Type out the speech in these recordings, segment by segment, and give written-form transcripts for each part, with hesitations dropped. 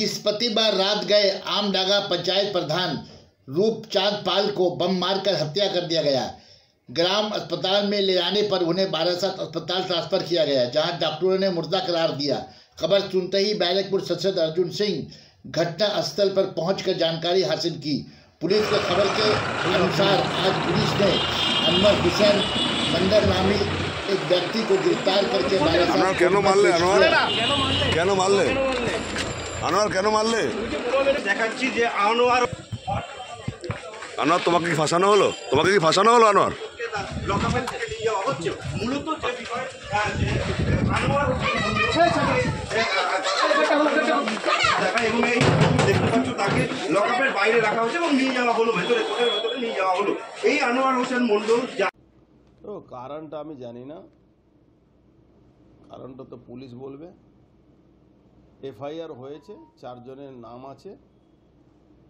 बृहस्पतिवार रात गए आमडागा पंचायत प्रधान रूपचांद पाल को बम मारकर हत्या कर दिया गया। ग्राम अस्पताल में ले जाने पर उन्हें बारासात अस्पताल ट्रांसफर किया गया, जहां डॉक्टरों ने मुर्दा करार दिया। खबर सुनते ही बैरकपुर सांसद अर्जुन सिंह घटना स्थल पर पहुंचकर जानकारी हासिल की। पुलिस के खबर के अनुसार आज पुलिस ने अनवर हुसैन मंदर नामी एक व्यक्ति को गिरफ्तार करके আনোয়ার তোমাকে কি ফাঁসানো হলো? আনোয়ার লকআপের বাইরে রাখা হচ্ছে এবং নিয়ে যাওয়া হলো ভেতরে নিয়ে যাওয়া হলো। এই আনোয়ার হোসেন মন্ডল তো কারণটা আমি জানি না, কারণটা তো পুলিশ বলবে। এফআইআর হয়েছে, 4 জনের নাম আছে।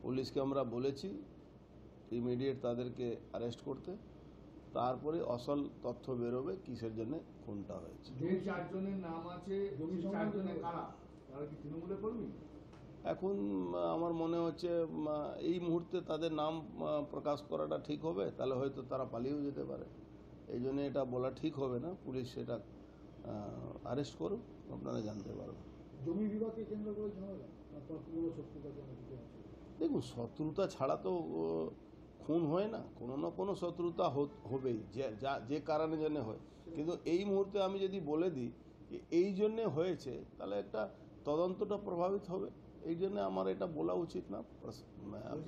পুলিশকে আমরা বলেছি ইমিডিয়েট তাদেরকে অ্যারেস্ট করতে, তারপরে আসল তথ্য বেরোবে কিসের জন্য খুনটা হয়েছে। যে 4 জনের নাম আছে, 4 জনের কারা, তারা কি তৃণমূলে কর্মী? এখন আমার মনে হচ্ছে এই মুহূর্তে তাদের নাম প্রকাশ করাটা ঠিক হবে, তাহলে হয়তো তারা পালিয়েও যেতে পারে। এই জন্য এটা বলা ঠিক হবে না। পুলিশ সেটা অ্যারেস্ট করুক, আপনারা জানতে পারবেন। জমি বিবাদকে কেন্দ্র করে ঝামেলা, দেখুন, শত্রুতা ছাড়া তো খুন হয় না, কোনো না কোনো শত্রুতা হবেই, যে কারণে জন্য হয়। কিন্তু এই মুহূর্তে আমি যদি বলে দিই এই জন্যে হয়েছে, তাহলে একটা তদন্তটা প্রভাবিত হবে। এই জন্য আমার এটা বলা উচিত না।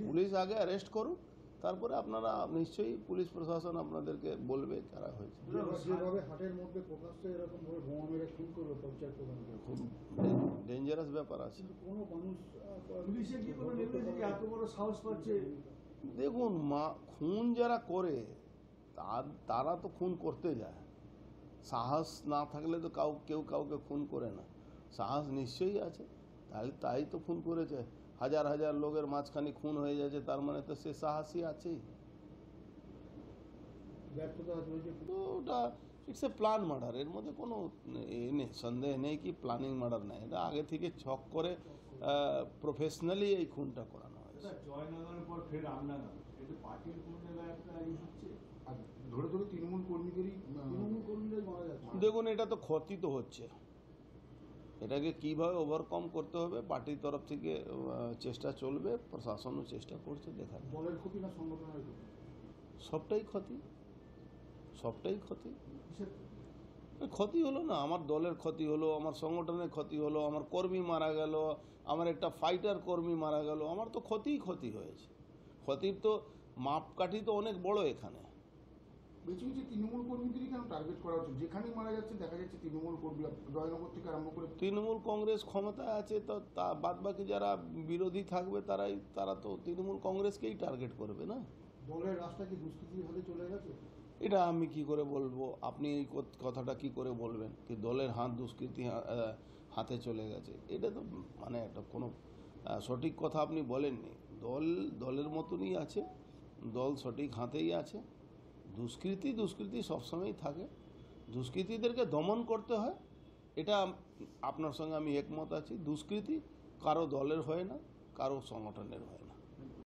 পুলিশ আগে অ্যারেস্ট করুক, তারপরে আপনারা নিশ্চয়ই পুলিশ প্রশাসন আপনাদেরকে বলবে কারা হয়েছে। খুব ডেঞ্জারাস ব্যাপার আছে। দেখুন, খুন যারা করে তারা তো খুন করতে যায়, সাহস না থাকলে তো কেউ কাউকে খুন করে না। সাহস নিশ্চয়ই আছে, তাহলে তাই তো খুন করেছে। হাজার হাজার লোকের মাঝখানে খুন হয়ে যাচ্ছে, তার মানে তো সে সাহসই আছেই। তো ওটা ইটস এ প্ল্যান মার্ডার, এর মধ্যে কোনো নেই, সন্দেহ নেই কি প্ল্যানিং মার্ডার নেই। এটা আগে থেকে ছক করে প্রফেশনালি এই খুনটা করানো হয়েছে। দেখুন, এটা তো ক্ষতি তো হচ্ছে, এটাকে কিভাবে ওভারকাম করতে হবে পার্টির তরফ থেকে চেষ্টা চলবে, প্রশাসনও চেষ্টা করছে। দেখা দলের ক্ষতি না সংগঠনের ক্ষতি? সবটাই ক্ষতি, সবটাই ক্ষতি। ক্ষতি হলো না, আমার দলের ক্ষতি হলো, আমার সংগঠনের ক্ষতি হলো, আমার কর্মী মারা গেল, আমার একটা ফাইটার কর্মী মারা গেল, আমার তো ক্ষতি হয়েছে। ক্ষতির তো মাপকাঠি তো অনেক বড় এখানে। বেশি বেশি তৃণমূল কর্মীদেরই কেন টার্গেট করা হচ্ছে? যেখানেই মারা যাচ্ছে দেখা যাচ্ছে তৃণমূল কর্মী, জয়নগর থেকে আরম্ভ করে। তৃণমূল কংগ্রেস ক্ষমতায় আছে, তো তা বাদবাকি যারা বিরোধী থাকবে তারা তো তৃণমূল কংগ্রেসকেই টার্গেট করবে না। দলের রাস্তা কি দুষ্কৃতির হাতে চলে গেছে? এটা আমি কি করে বলবো? আপনি এই কথাটা কি করে বলবেন কি দলের দুষ্কৃতি হাতে চলে গেছে? এটা তো মানে একটা কোনো সঠিক কথা আপনি বলেননি। দলের মতনই আছে, দল সঠিক হাতেই আছে। দুষ্কৃতি সবসময়ই থাকে, দুষ্কৃতীদেরকে দমন করতে হয়, এটা আপনার সঙ্গে আমি একমত আছি। দুষ্কৃতি কারো দলের হয় না, কারো সংগঠনের হয় না।